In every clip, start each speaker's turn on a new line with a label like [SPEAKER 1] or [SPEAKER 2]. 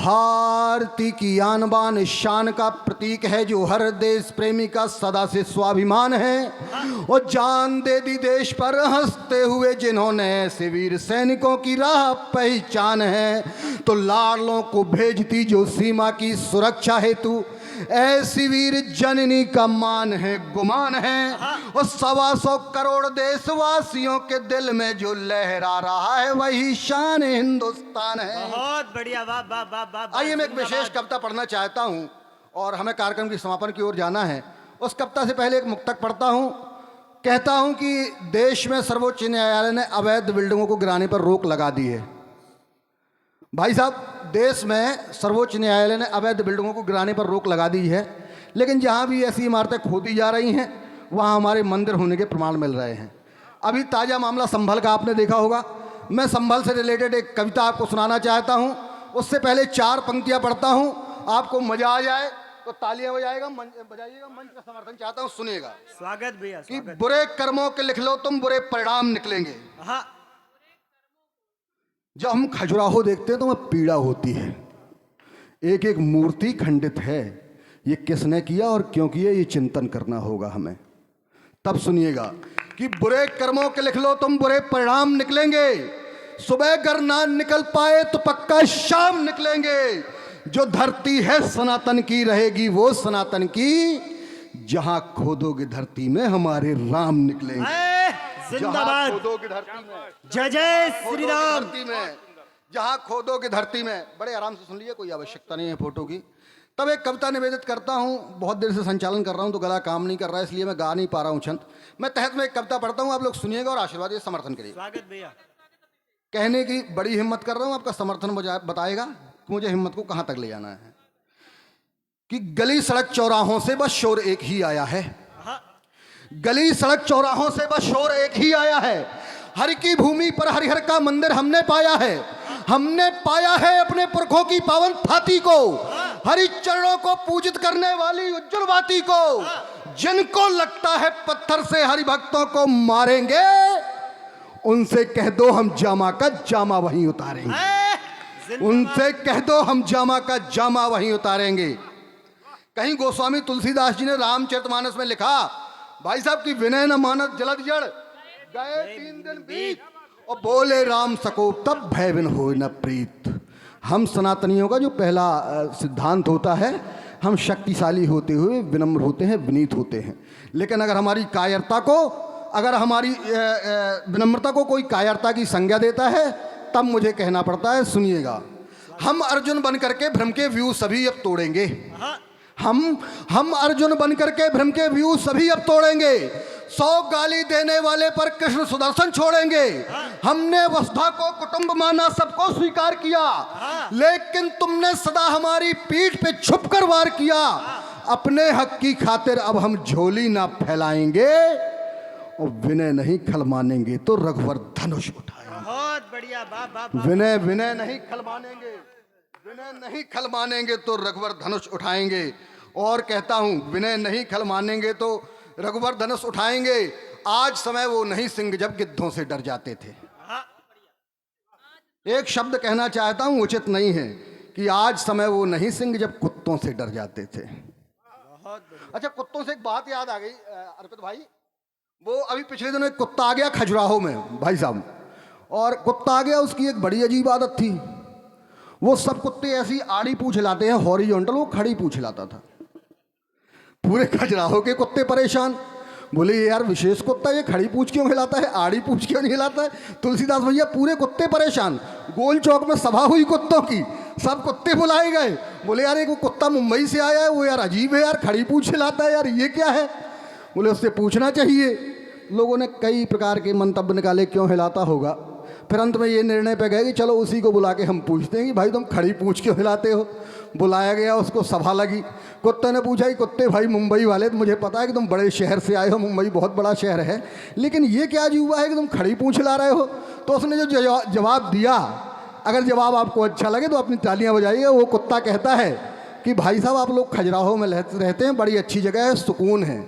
[SPEAKER 1] भारती की आन बान शान का प्रतीक है, जो हर देश प्रेमी का सदा से स्वाभिमान है। और जान दे दी देश पर हंसते हुए जिन्होंने ऐसे वीर सैनिकों की राह पहचान है। तो लाडलों को भेजती जो सीमा की सुरक्षा हेतु, ऐसी वीर जननी का मान है, गुमान है। और 125 करोड़ देशवासियों के दिल में जो लहरा रहा है, वही शान हिंदुस्तान है।
[SPEAKER 2] बहुत बढ़िया, वाह वाह वाह वाह।
[SPEAKER 1] आइए मैं एक विशेष कविता पढ़ना चाहता हूं और हमें कार्यक्रम की समापन की ओर जाना है। उस कविता से पहले एक मुक्तक पढ़ता हूं। कहता हूं कि देश में सर्वोच्च न्यायालय ने अवैध बिल्डिंगों को गिराने पर रोक लगा दी है। भाई साहब, देश में सर्वोच्च न्यायालय ने अवैध बिल्डिंगों को गिराने पर रोक लगा दी है, लेकिन जहां भी ऐसी इमारतें खोदी जा रही हैं, वहां हमारे मंदिर होने के प्रमाण मिल रहे हैं। अभी ताज़ा मामला संभल का आपने देखा होगा। मैं संभल से रिलेटेड एक कविता आपको सुनाना चाहता हूं। उससे पहले 4 पंक्तियां पढ़ता हूं, आपको मजा आ जाए तो तालियां बजाइएगा, बजाइएगा। मंच का समर्थन चाहता हूं, सुनिएगा।
[SPEAKER 2] स्वागत भैया।
[SPEAKER 1] कि बुरे कर्मों के लिख लो तुम, बुरे परिणाम निकलेंगे।
[SPEAKER 2] हाँ,
[SPEAKER 1] जब हम खजुराहो देखते हैं तो हमें पीड़ा होती है। एक एक मूर्ति खंडित है, ये किसने किया और क्यों किया, ये चिंतन करना होगा हमें। तब सुनिएगा कि बुरे कर्मों के लिख लो तुम, बुरे परिणाम निकलेंगे। सुबह अगर ना निकल पाए तो पक्का शाम निकलेंगे। जो धरती है सनातन की रहेगी वो सनातन की, जहां खोदोगे धरती में हमारे राम निकलेंगे।
[SPEAKER 2] जिंदाबाद।
[SPEAKER 1] खोदोगे धरती में,
[SPEAKER 2] जय जय श्री राम।
[SPEAKER 1] धरती में, जहां खोदोगे धरती में। बड़े आराम से सुन लीजिए, कोई आवश्यकता नहीं है फोटो की। तब एक कविता निवेदित करता हूं। बहुत देर से संचालन कर रहा हूं तो गला काम नहीं कर रहा है, इसलिए मैं गा नहीं पा रहा हूं छंद। मैं तहत में एक कविता पढ़ता हूं, आप लोग सुनिएगा और आशीर्वाद ये समर्थन करिए।
[SPEAKER 2] स्वागत भैया।
[SPEAKER 1] कहने की बड़ी हिम्मत कर रहा हूं, आपका समर्थन बताएगा कि मुझे हिम्मत को कहां तक ले जाना है। कि गली सड़क चौराहों से बस शोर एक ही आया है। गली सड़क चौराहों से बस शोर एक ही आया है। हरि की भूमि पर हरिहर का मंदिर हमने पाया है। हमने पाया है अपने पुरखों की पावन थाती को, हरि चरणों को पूजित करने वाली उज्जवल बाती को। जिनको लगता है पत्थर से हरि भक्तों को मारेंगे, उनसे कह दो हम जामा का जामा वहीं उतारेंगे। उनसे कह दो हम जामा का जामा वहीं उतारेंगे। कहीं गोस्वामी तुलसीदास जी ने रामचरितमानस में लिखा, भाई साहब की विनय न मानत जलद जड़, गए 3 दिन बीत, और बोले राम सको तब भय बिन होय न प्रीत। हम सनातनियों का जो पहला सिद्धांत होता है, हम शक्तिशाली होते हुए विनम्र होते हैं, विनीत होते हैं। लेकिन अगर हमारी कायरता को, अगर हमारी विनम्रता को कोई कायरता की संज्ञा देता है, तब मुझे कहना पड़ता है, सुनिएगा। हम अर्जुन बन करके भ्रम के व्यू सभी अब तोड़ेंगे। हम अर्जुन बन करके भ्रम के व्यू सभी अब तोड़ेंगे। 100 गाली देने वाले पर कृष्ण सुदर्शन छोड़ेंगे। हमने वसुधा को कुटुंब माना, सबको स्वीकार किया, लेकिन तुमने सदा हमारी पीठ पे छुपकर वार किया। अपने हक की खातिर अब हम झोली ना फैलाएंगे, और विनय नहीं खल मानेंगे तो रघुवर धनुष उठाएंगे।
[SPEAKER 2] बहुत बढ़िया, बाप।
[SPEAKER 1] विनय विनय नहीं खल मानेंगे, विनय नहीं खल मानेंगे तो रघुवर धनुष उठाएंगे। और कहता हूं, विनय नहीं खल मानेंगे तो रघुवर धनुष उठाएंगे। आज समय वो नहीं सिंह जब गिद्धों से डर जाते थे। एक शब्द कहना चाहता हूं, उचित नहीं है, कि आज समय वो नहीं सिंह जब कुत्तों से डर जाते थे। अच्छा, कुत्तों से एक बात याद आ गई अर्पित भाई। वो अभी पिछले दिनों एक कुत्ता आ गया खजुराहो में भाई साहब, और कुत्ता आ गया, उसकी एक बड़ी अजीब आदत थी। वो सब कुत्ते ऐसी आड़ी पूंछ हिलाते हैं, हॉरिजॉन्टल, वो खड़ी पूंछ हिलाता था। पूरे खजुराहो के कुत्ते परेशान, बोले यार विशेष कुत्ता ये खड़ी पूंछ क्यों हिलाता है, आड़ी पूंछ क्यों नहीं हिलाता है। तुलसीदास भैया पूरे कुत्ते परेशान। गोल चौक में सभा हुई कुत्तों की, सब कुत्ते बुलाए गए। बोले यार एक कुत्ता मुंबई से आया है, वो यार अजीब है यार, खड़ी पूंछ हिलाता है यार, ये क्या है। बोले उससे पूछना चाहिए। लोगों ने कई प्रकार के मंतव्य निकाले क्यों हिलाता होगा। फिर अंत में ये निर्णय पे गए कि चलो उसी को बुला के हम पूछते हैं कि भाई तुम खड़ी पूंछ क्यों हिलाते हो। बुलाया गया, उसको सभा लगी। कुत्ते ने पूछा कि कुत्ते भाई मुंबई वाले, तो मुझे पता है कि तुम बड़े शहर से आए हो, मुंबई बहुत बड़ा शहर है, लेकिन ये क्या अजीब हुआ है कि तुम खड़ी पूंछ हिला रहे हो। तो उसने जो जवाब दिया, अगर जवाब आपको अच्छा लगे तो अपनी तालियां बजाइए। वो कुत्ता कहता है कि भाई साहब आप लोग खजुराहो में रहते हैं, बड़ी अच्छी जगह है, सुकून है,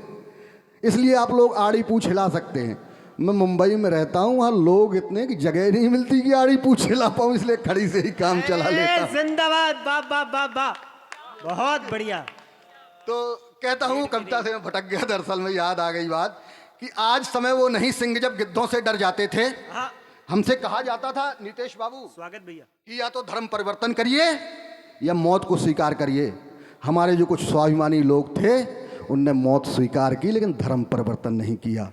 [SPEAKER 1] इसलिए आप लोग आड़ी पूंछ हिला सकते हैं। मैं मुंबई में रहता हूँ, वहाँ लोग इतने कि जगह नहीं मिलती कि आड़ी पूछे ला पाऊँ, इसलिए खड़ी से ही काम चला लेता हूँ।
[SPEAKER 2] जिंदाबाद, वाह वाह वाह वाह, बहुत बढ़िया।
[SPEAKER 1] तो कहता हूँ, कविता से मैं भटक गया, दरअसल में याद आ गई बात कि आज समय वो नहीं सिंह जब गिद्धों से डर जाते थे।
[SPEAKER 2] हाँ,
[SPEAKER 1] हमसे कहा जाता था नीतेश बाबू
[SPEAKER 2] स्वागत भैया।
[SPEAKER 1] कि या तो धर्म परिवर्तन करिए या मौत को स्वीकार करिए। हमारे जो कुछ स्वाभिमानी लोग थे उनने मौत स्वीकार की, लेकिन धर्म परिवर्तन नहीं किया।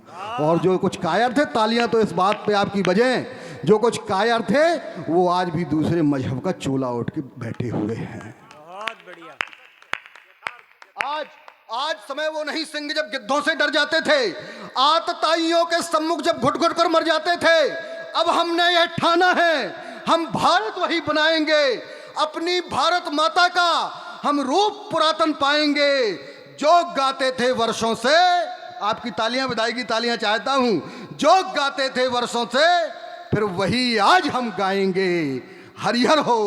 [SPEAKER 1] और जो कुछ कायर थे, तालियां तो इस बात पे आपकी बजें, जो कुछ कायर थे वो आज भी दूसरे मजहब का चोला ओढ़ के बैठे हुए हैं।
[SPEAKER 2] बहुत बढ़िया।
[SPEAKER 1] आज समय वो नहीं सिंह जब गिद्धों से डर जाते थे, आतताइयों के सम्मुख जब घुट घुट कर मर जाते थे। अब हमने यह ठाना है, हम भारत वही बनाएंगे, अपनी भारत माता का हम रूप पुरातन पाएंगे। जो गाते थे वर्षों से, आपकी तालियां, विदाई की तालियां चाहता हूं, जो गाते थे वर्षों से, फिर वही आज हम गाएंगे। हरिहर हो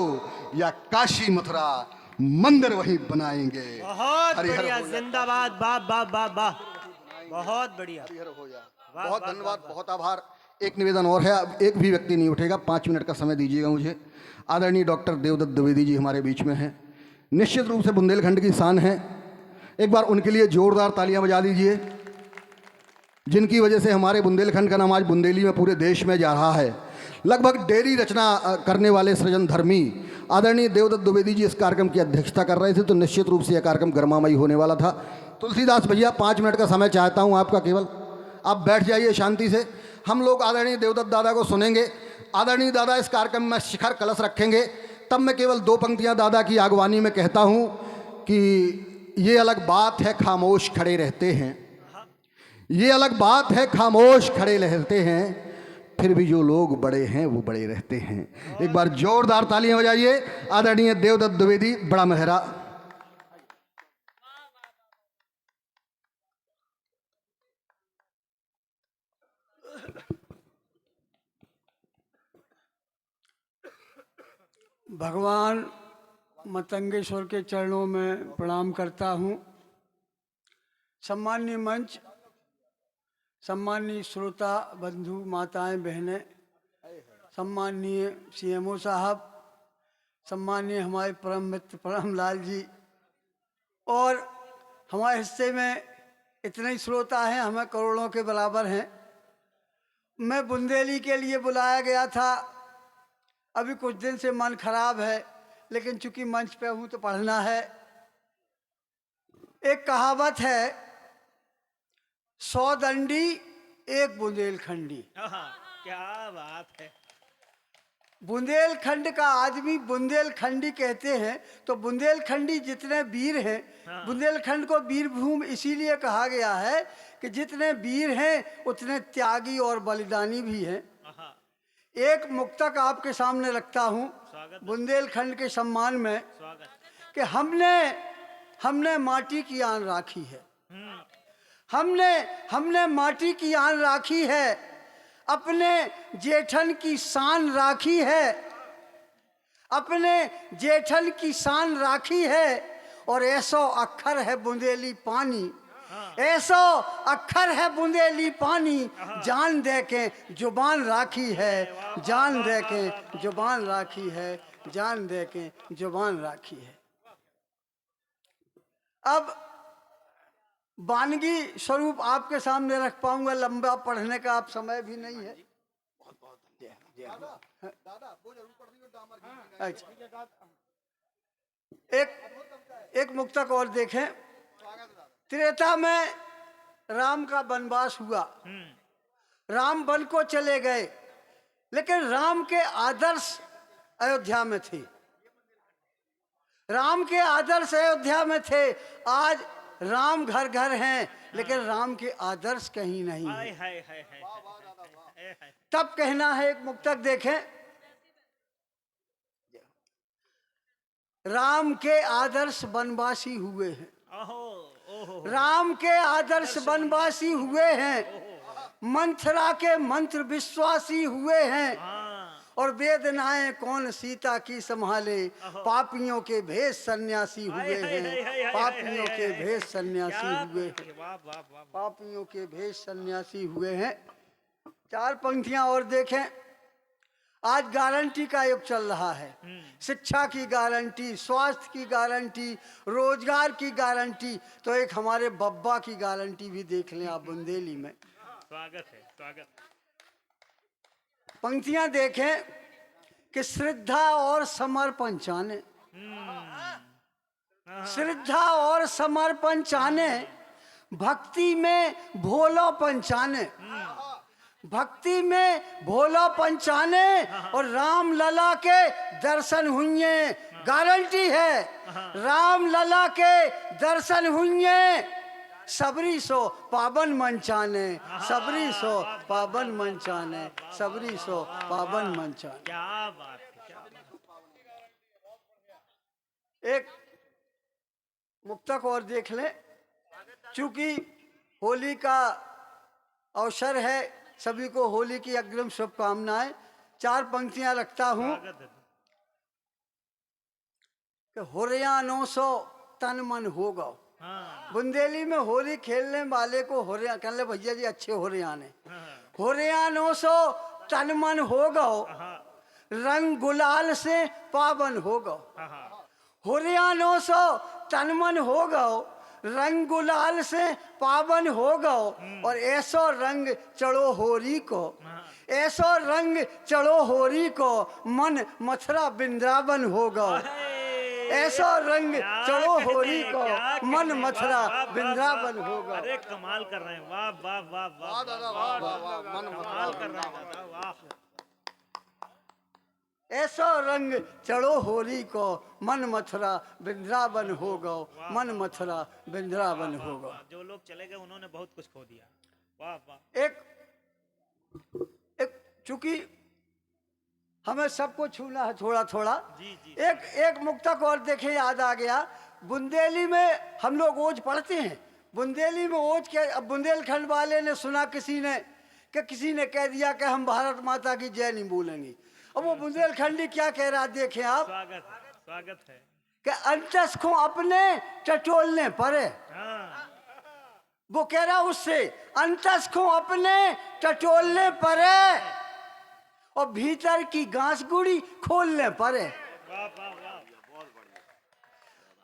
[SPEAKER 1] या काशी मथुरा, मंदिर वही बनाएंगे।
[SPEAKER 2] बहुत
[SPEAKER 1] हरिहर
[SPEAKER 2] बढ़िया,
[SPEAKER 1] हो या
[SPEAKER 2] जिंदाबाद, वाह वाह वाह वाह, बहुत बढ़िया।
[SPEAKER 1] हरिहर हो या।
[SPEAKER 2] वाह,
[SPEAKER 1] बहुत
[SPEAKER 2] वाह,
[SPEAKER 1] धन्यवाद,
[SPEAKER 2] वाह,
[SPEAKER 1] बहुत आभार। एक निवेदन और है, अब एक भी व्यक्ति नहीं उठेगा, 5 मिनट का समय दीजिएगा मुझे। आदरणीय डॉक्टर देवदत्त द्विवेदी जी हमारे बीच में हैं, निश्चित रूप से बुंदेलखंड की शान है। एक बार उनके लिए जोरदार तालियां बजा दीजिए, जिनकी वजह से हमारे बुंदेलखंड का नाम आज बुंदेली में पूरे देश में जा रहा है। लगभग डेरी रचना करने वाले सृजन धर्मी आदरणीय देवदत्त द्विवेदी जी इस कार्यक्रम की अध्यक्षता कर रहे थे, तो निश्चित रूप से यह कार्यक्रम गर्मामयी होने वाला था। तुलसीदास भैया, 5 मिनट का समय चाहता हूं आपका, केवल आप बैठ जाइए शांति से। हम लोग आदरणीय देवदत्त दादा को सुनेंगे। आदरणीय दादा इस कार्यक्रम में शिखर कलश रखेंगे, तब मैं केवल 2 पंक्तियां दादा की आगवानी में कहता हूं कि ये अलग बात है खामोश खड़े रहते हैं, ये अलग बात है खामोश खड़े रहते हैं, फिर भी जो लोग बड़े हैं वो बड़े रहते हैं। एक बार जोरदार तालियां बजाइए आदरणीय देवदत्त द्विवेदी, बड़ा महरा।
[SPEAKER 3] भगवान मतंगेश्वर के चरणों में प्रणाम करता हूँ। सम्माननीय मंच, सम्माननीय श्रोता बंधु माताएं बहनें, सम्माननीय सीएमओ साहब, सम्माननीय हमारे परम मित्र परम लाल जी, और हमारे हिस्से में इतने ही श्रोता हैं, हमें करोड़ों के बराबर हैं। मैं बुंदेली के लिए बुलाया गया था, अभी कुछ दिन से मन खराब है, लेकिन चूंकि मंच पे हूं तो पढ़ना है। एक कहावत है, 100 दंडी एक बुंदेलखंडी।
[SPEAKER 2] क्या बात है।
[SPEAKER 3] बुंदेलखंड का आदमी बुंदेलखंडी कहते हैं, तो बुंदेलखंडी जितने वीर हैं, बुंदेलखंड को वीरभूमि इसीलिए कहा गया है कि जितने वीर हैं उतने त्यागी और बलिदानी भी हैं। एक मुक्तक आपके सामने रखता हूँ बुंदेलखंड के सम्मान में कि हमने माटी की आन राखी है, हमने माटी की आन राखी है, अपने जेठन की शान राखी है, अपने जेठन की शान राखी है, और ऐसो अक्षर है बुंदेली पानी, ऐसो अक्षर है बुंदेली पानी, जान दे के जुबान राखी है, जान दे के जुबान राखी है, जान दे के जुबान राखी है। अब वानगी स्वरूप आपके सामने रख पाऊंगा, लंबा पढ़ने का आप समय भी नहीं है। अच्छा, एक मुक्तक और देखें। त्रेता में राम का वनवास हुआ, राम वन को चले गए, लेकिन राम के आदर्श अयोध्या में थे, राम के आदर्श अयोध्या में थे। आज राम घर घर हैं, लेकिन राम के आदर्श कहीं नहीं है। तब कहना है, एक मुक्तक देखें, राम के आदर्श वनवासी हुए हैं, राम के आदर्श वनवासी हुए हैं, मंथरा के मंत्र विश्वासी हुए हैं, और वेदनाएं कौन सीता की संभाले, पापियों के भेष सन्यासी हुए हैं, पापियों के भेष सन्यासी हुए हैं, पापियों के भेष सन्यासी हुए हैं। चार पंक्तियां और देखें। आज गारंटी का युग चल रहा है। शिक्षा की गारंटी, स्वास्थ्य की गारंटी, रोजगार की गारंटी। तो एक हमारे बब्बा की गारंटी भी देख लें आप बुंदेली में।
[SPEAKER 2] स्वागत है, स्वागत।
[SPEAKER 3] पंक्तियां देखें कि श्रद्धा और समर्पण चाहने, श्रद्धा और समर्पण चाहने, भक्ति में भोलापन चाहने, भक्ति में भोलापन चाहने और राम लला के दर्शन हुए। गारंटी है, राम लला के दर्शन हुए। सबरी सो पावन मन चाहने, सबरी सो पावन मन चाहने, सबरी सो पावन मन चाहने।
[SPEAKER 2] क्या बात है, क्या बात है।
[SPEAKER 3] एक मुक्तक और देख लें। चूंकि होली का अवसर है, सभी को होली की अग्रिम शुभकामनाएं। चार पंक्तियां रखता हूं
[SPEAKER 2] स्वागत है।
[SPEAKER 3] कि होरियानो सो तन मन होगा।
[SPEAKER 2] हाँ,
[SPEAKER 3] बुंदेली में होली खेलने वाले को होरिया कह ले, भैया जी अच्छे होरियाने।
[SPEAKER 2] हाँ,
[SPEAKER 3] होरियानो सो तन मन होगा,
[SPEAKER 2] हाँ,
[SPEAKER 3] रंग गुलाल से पावन होगा।
[SPEAKER 2] हाँ,
[SPEAKER 3] होरियानो सो तन मन होगा, रंग गुलाल से पावन होगा। और ऐसो रंग चढ़ो होरी को, ऐसो रंग चढ़ो होरी को, मन मथुरा वृंदावन होगा। ऐसो रंग चढ़ो होरी को, मन मथुरा वृंदावन होगा।
[SPEAKER 2] अरे कमाल कर रहे हैं, वाह वाह वाह वाह, कमाल कर रहे हैं दादा, वाह।
[SPEAKER 3] ऐसो रंग चढ़ो होरी को, मन मथुरा वृंदावन होगा, मन मथुरा वृंदावन होगा।
[SPEAKER 2] जो लोग चले गए उन्होंने बहुत कुछ खो दिया। वाह वाह।
[SPEAKER 3] एक चूंकि हमें सबको छूना है थोड़ा थोड़ा।
[SPEAKER 2] जी जी।
[SPEAKER 3] एक मुक्तक और देखे, याद आ गया। बुंदेली में हम लोग ओज पढ़ते हैं। बुंदेली में ओज के, अब बुंदेलखंड वाले ने सुना किसी ने कह दिया कि हम भारत माता की जय नहीं बोलेंगे। अब वो बुंदेलखंडी क्या कह रहा, देखें आप।
[SPEAKER 2] स्वागत है, स्वागत है।
[SPEAKER 3] कि अंतस को अपने टटोलने पड़े।
[SPEAKER 2] हाँ,
[SPEAKER 3] वो कह रहा उससे अंतस को अपने टटोलने पड़े और भीतर की घास गुड़ी खोलने पड़े।
[SPEAKER 2] वाह वाह वाह।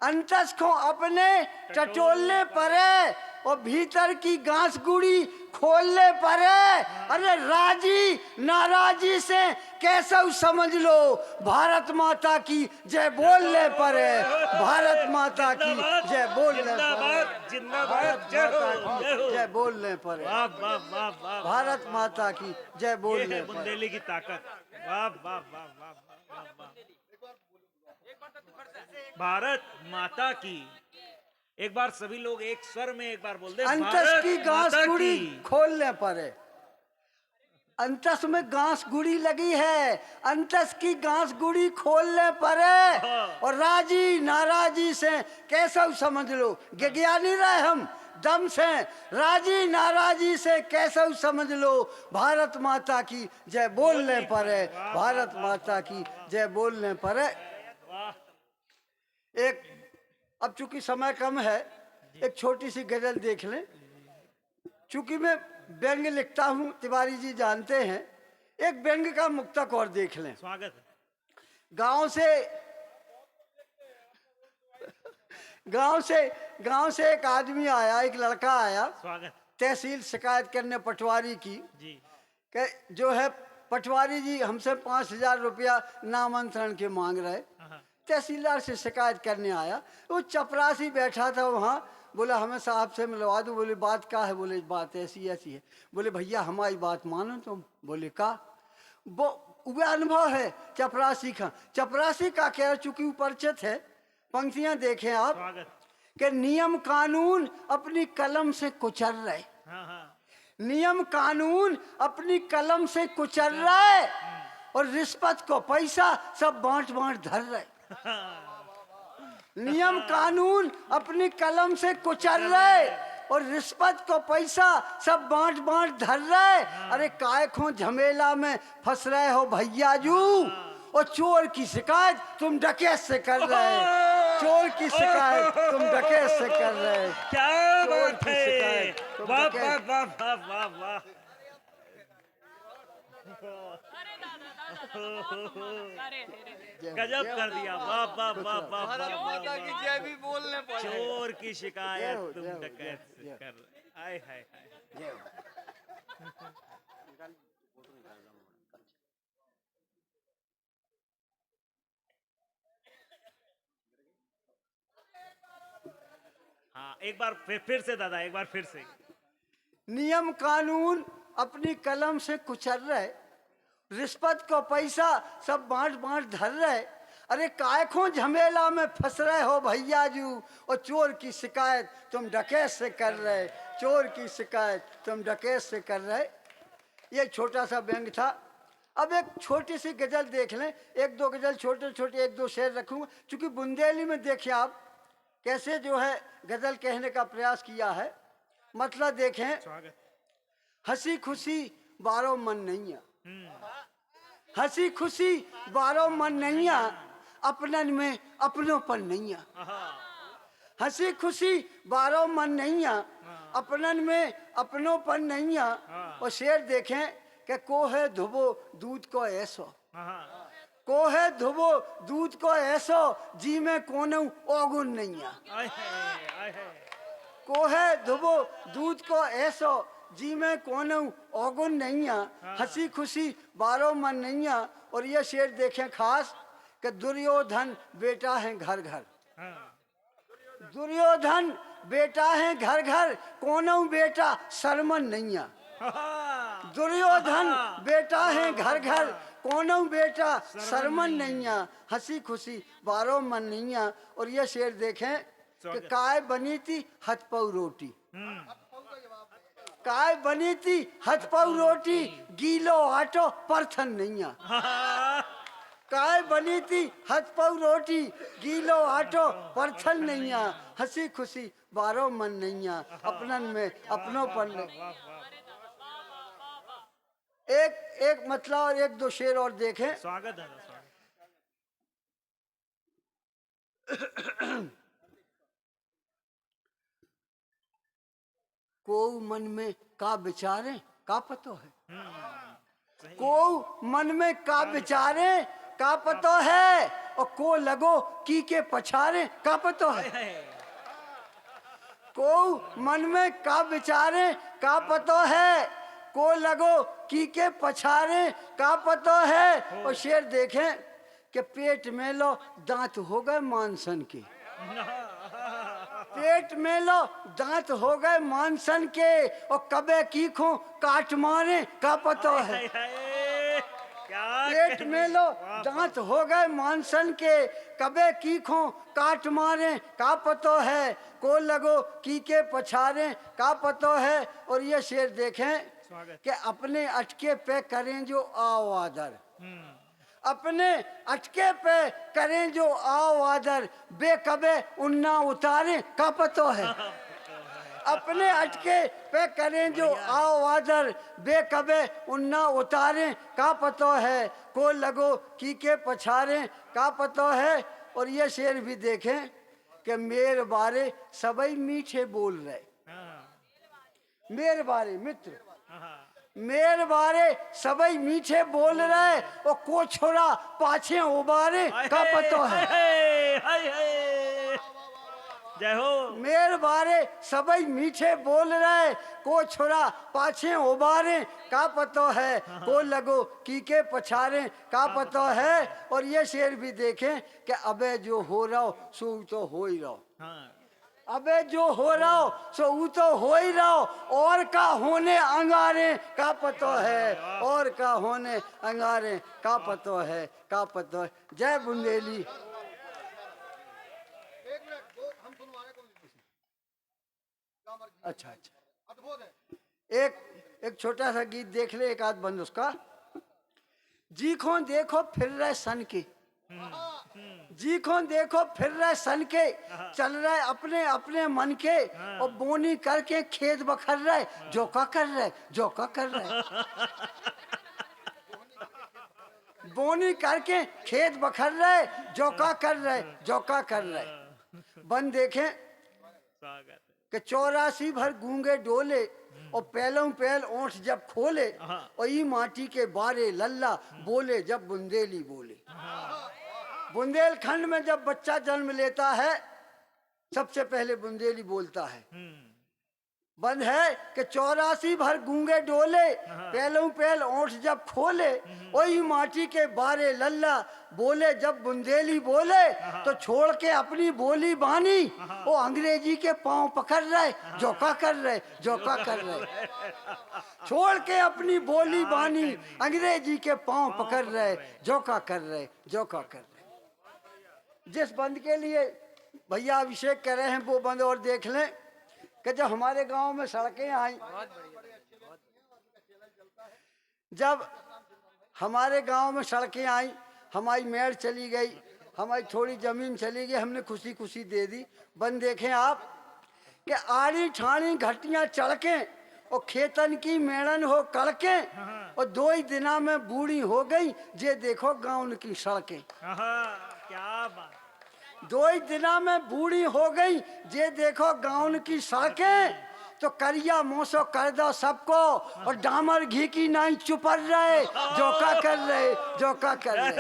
[SPEAKER 3] अंतस को अपने टटोलने पड़े और भीतर की घास गुड़ी खोलने पड़े। अरे राजी नाराजी से कैसे समझ लो, भारत माता की जय बोलने पड़े, भारत माता की जय बोलने पड़े,
[SPEAKER 2] जिंदाबाद, जिंदाबाद, जय हो, जय हो।
[SPEAKER 3] जय बोलने पड़े,
[SPEAKER 2] वाह वाह वाह वाह।
[SPEAKER 3] भारत माता की जय
[SPEAKER 2] ये
[SPEAKER 3] बोलने
[SPEAKER 2] है
[SPEAKER 3] पड़े।
[SPEAKER 2] बुंदेली की ताकत। वाह वाह वाह वाह वाह वाह। भारत माता की। एक बार सभी लोग एक स्वर में एक बार बोल दे,
[SPEAKER 3] अंतस
[SPEAKER 2] भारत
[SPEAKER 3] की घास
[SPEAKER 2] माता
[SPEAKER 3] गुड़ी
[SPEAKER 2] की।
[SPEAKER 3] खोलने पड़े। अंतस में घास गुड़ी लगी है, अंतस की घास गुड़ी खोलने पड़े और राजी नाराजी से कैसे समझ लो, गया नहीं रहे हम दम से, राजी नाराजी से कैसे समझ लो, भारत माता की जय बोलने पड़े, भारत माता की जय बोलने पड़े। एक अब चूंकि समय कम है, एक छोटी सी गजल देख लें। चूंकि मैं व्यंग लिखता हूं, तिवारी जी जानते हैं। एक व्यंग का मुक्तक और देख लें।
[SPEAKER 2] स्वागत है। गांव से एक आदमी आया, एक लड़का आया, स्वागत।
[SPEAKER 3] तहसील शिकायत करने पटवारी की
[SPEAKER 2] जी।
[SPEAKER 3] कि जो है पटवारी जी हमसे 5,000 रुपया नामांतरण के मांग रहे।
[SPEAKER 2] हाँ,
[SPEAKER 3] तहसीलदार से शिकायत करने आया। वो चपरासी बैठा था वहाँ, बोला हमें साहब से मिलवा दो। बोले बात का है? बोले बात ऐसी ऐसी है। बोले भैया हमारी बात मानो तुम। बोले का? वो अनुभव है चपरासी का कह चूंकि परिचित है। पंक्तियां देखें आप
[SPEAKER 2] स्वागत।
[SPEAKER 3] कि नियम कानून अपनी कलम से कुचल रहे,
[SPEAKER 2] हाँ हाँ।
[SPEAKER 3] नियम कानून अपनी कलम से कुचल रहे और रिश्वत को पैसा सब बांट बांट धर रहे। नियम कानून अपनी कलम से कुचल रहे और रिश्वत को पैसा सब बांट बांट धर रहे। अरे काय खो झमेला में फंस रहे हो भैया जू, और चोर की शिकायत तुम डकैत से कर रहे, चोर की शिकायत तुम डकैत से कर रहे।
[SPEAKER 2] क्या
[SPEAKER 3] चोर
[SPEAKER 2] बात
[SPEAKER 3] की
[SPEAKER 2] है।
[SPEAKER 3] शिकायत तुम
[SPEAKER 2] वाह
[SPEAKER 3] डकैत-
[SPEAKER 2] वाह वाह वाह वाह वाह।
[SPEAKER 4] अरे दादा दादा बहुत कमाल। अरे अरे
[SPEAKER 2] गजब कर दिया, वाह वाह वाह वाह वाह, वाह,
[SPEAKER 5] माता की जय भी बोलने पड़े।
[SPEAKER 2] चोर की शिकायत तुम
[SPEAKER 3] जय हो,
[SPEAKER 2] डकैत
[SPEAKER 3] जय
[SPEAKER 2] से
[SPEAKER 3] हो।
[SPEAKER 2] कर रहे। आय हाय हाय। हाँ एक बार फिर से दादा, एक बार फिर से।
[SPEAKER 3] नियम कानून अपनी कलम से कुचल रहे, रिश्वत को पैसा सब बांट बांट धर रहे। अरे कायखों झमेला में फंस रहे हो भैया जू, और चोर की शिकायत तुम डकैत से कर रहे, चोर की शिकायत तुम डकैत से कर रहे। ये छोटा सा व्यंग था। अब एक छोटी सी गजल देख लें, एक दो गजल छोटे छोटे एक दो शेर रखूंगा, क्योंकि बुंदेली में देखिए आप कैसे जो है गजल कहने का प्रयास किया है। मतलब देखें,
[SPEAKER 2] स्वागत।
[SPEAKER 3] हंसी खुशी बारो मन नैया, हंसी खुशी बारो मन नैया, अपनन में अपनोपन नैया। हंसी खुशी बारो मन नैया, अपनन में अपनोपन नैया। और शेर देखें कि कोहे धुबो दूध को ऐसो, कोहे धुबो दूध को ऐसो, जी में कोनऊ औगुन नैया।
[SPEAKER 2] आय हाय, आय हाय।
[SPEAKER 3] कोहे धुबो दूध को ऐसो, जी में कोनऊ औगुन नैया, हंसी खुशी बारो मन नैया। और ये शेर देखें खास कि दुर्योधन बेटा है घर घर, दुर्योधन बेटा है घर घर, कोनऊ बेटा शर्मन नैया। दुर्योधन बेटा है घर घर, कोनऊ बेटा शर्मन नैया, हंसी खुशी बारो मन नैया। और ये शेर देखें कि काय बनी थी हथपौ रोटी, काय बनी थी हथपौ रोटी, गीलो आटो परथन नैया। काय बनी थी हथपौ रोटी, गीलो आटो परथन नैया, हंसी खुशी बारो मन नैया, अपनन में अपनोपन नैया। एक मतलब और एक दो शेर और देखें।
[SPEAKER 2] स्वागत दादा, स्वागत।
[SPEAKER 3] को मन में का विचारे का पतो है, को मन में का विचारे का पतो है, और को लगो की के पछारे का पतो है। को मन में का विचारे का पतो है, को लगो की के पछारे का पतो है। और शेर देखें कि पेट में लो दांत हो गए मानसन के, पेट में लो दांत हो गए मानसन के, और कबे की खो काट मारे का पतो है। पेट में लो दांत हो गए मानसन के, कबे की खो काट मारे का पतो है, को लगो की के पछारे का पतो है। और ये शेर देखें कि अपने अटके पे करें जो आओ आदर, अपने अटके पे करें जो आओ आदर, बेकबे उन्ना उतारे का पतो है। अपने अटके पे करें जो आओ आदर, बेकबे उन्ना उतारे का पतो है, को लगो की के पछारे का पतो है। और ये शेर भी देखें कि मेरे बारे सबई मीठे बोल रहे, मेरे बारे मित्र मेरे बारे सबई मीठे बोल रहे, और को छोरा पाछे उबारे का पतो है।
[SPEAKER 2] जय हो।
[SPEAKER 3] मेरे बारे सबई मीठे बोल रहे, को छोरा पाछे उबारे का पतो है, को लगो की के पछारे का पतो है। और ये शेर भी देखें कि अबे जो हो रहा सो तो हो ही रहो, अबे जो हो रहा सो वो तो हो ही रहो, और का होने अंगारे का पतो है, और का होने अंगारे का पतो है, का पतो है। जय बुंदेली। अच्छा अच्छा, एक छोटा सा गीत देख ले, एक आध बंद उसका। जी खो देखो फिर रहे सन के, जी खो देखो फिर रहे सन के, चल रहे अपने अपने मन के, और बोनी करके खेत बखर रहे, जो का कर रहे, जो का कर रहे। बोनी करके खेत बखर रहे, जो का कर रहे, जो का कर रहे। बन देखें
[SPEAKER 2] स्वागत।
[SPEAKER 3] कि 84 भर गूंगे डोले, और पहलों पहल ओंठ जब खोले और ई माटी के बारे लल्ला बोले जब बुंदेली बोले। बुंदेलखंड में जब बच्चा जन्म लेता है सबसे पहले बुंदेली बोलता है। बंद है कि 84 भर गूंगे डोले पहलों पहल ओंठ जब खोले वही माटी के बारे लल्ला बोले जब बुंदेली बोले तो छोड़ के अपनी बोली बानी वो अंग्रेजी के पांव पकड़ रहे जोका कर रहे जोका कर रहे। छोड़ के अपनी बोली बानी अंग्रेजी के पांव पकड़ रहे जोका कर रहे जोका कर रहे। जिस बंद के लिए भैया अभिषेक कर रहे हैं वो बंद और देख लें कि जब हमारे गांव में सड़कें आई, जब हमारे गांव में सड़कें आई, हमारी मेड़ चली गई, हमारी थोड़ी जमीन चली गई, हमने खुशी खुशी दे दी। बन देखें आप कि आड़ी ठाणी घटियां चढ़के और खेतन की मेड़न हो कड़के और 2 ही दिना में बूढ़ी हो गई जे देखो गांव की सड़कें।
[SPEAKER 2] क्या बात।
[SPEAKER 3] 2 ही दिना में बूढ़ी हो गई जे देखो गांव की सड़कें तो करिया मोसो कर दो सबको और डामर घी की नाई चुपर रहे जोका कर रहे जोका कर रहे।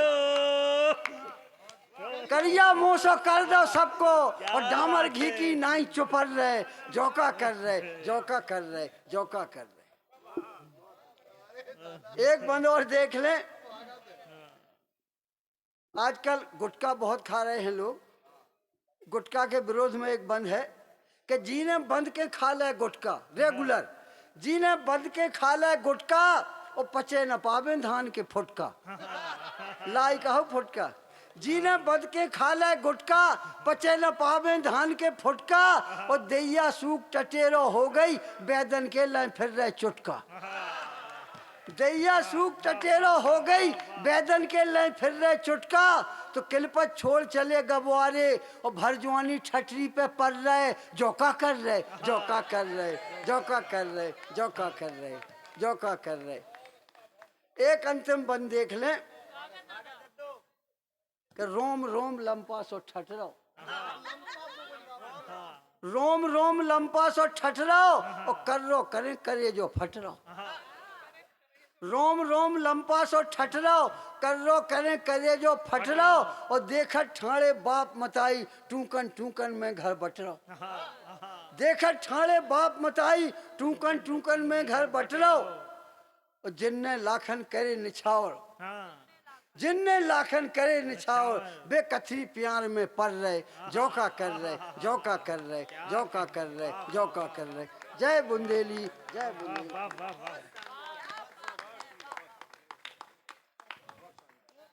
[SPEAKER 3] करिया मोसो कर दो सबको और डामर घी की नाई चुपर रहे जोका कर रहे जोका कर रहे जोका कर रहे। एक बंद और देख लें, आजकल गुटखा बहुत खा रहे हैं लोग। गुटखा के विरोध में एक बंद है कि जीने बंद के खा ले गुटखा रेगुलर, जीने बंद के खा ले गुटखा और पचे न पावे धान के फुटका। लाई कहो फुटका। जीने बंद के खा ले गुटखा पचे न पावे धान के फुटका और दैया सूख टटेरो हो गई बैदन के लाए फिर रहे चुटका। दैया सूख टटेरो हो गई बैदन के लाए फिर रहे चुटका तो किलपत छोड़ चले गवारे और भर जवानी ठटरी पे पड़ रहे जोका कर रहे जोका कर रहे जोका कर रहे जोका कर रहे जोका कर रहे। एक अंतिम बंद देख लें कि रोम रोम लंपा सो ठठराओ, रोम रोम लंपा सो ठठराओ और कर्रो करे करे जो फटराओ। रोम रोम लंपा सो ठठराओ कर्रो करे करे जो फटराओ और देखत ठाणे बाप मताई टूकन टूकन में घर बटराओ। देखत ठाणे बाप मताई टूकन टूकन में घर बटराओ और जिनने लाखन करे निछावर, जिनने लाखन करे निछावर बे कथरी प्यार में पड़ रहे जोका कर रहे जोका कर रहे जोका कर रहे जोका कर रहे। जय बुंदेली जय बुंदेली।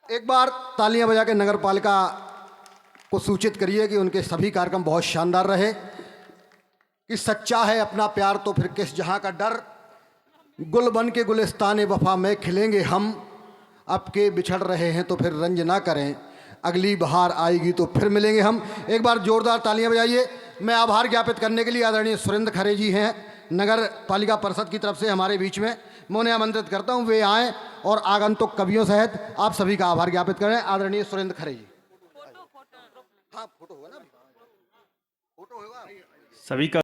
[SPEAKER 1] एक बार तालियां बजा के नगर पालिका को सूचित करिए कि उनके सभी कार्यक्रम बहुत शानदार रहे। कि सच्चा है अपना प्यार तो फिर किस जहां का डर, गुल बन के गुलिस्तान वफा में खिलेंगे हम, अब के बिछड़ रहे हैं तो फिर रंज ना करें, अगली बहार आएगी तो फिर मिलेंगे हम। एक बार जोरदार तालियां बजाइए। मैं आभार ज्ञापित करने के लिए आदरणीय सुरेंद्र खरे जी हैं नगर पालिका परिषद की तरफ से हमारे बीच में, मैं उन्हें आमंत्रित करता हूं वे आएँ और आगंतुक कवियों सहित आप सभी का आभार ज्ञापित करें। आदरणीय सुरेंद्र खरे जी। हाँ फोटो होगा ना, फोटो होगा सभी का।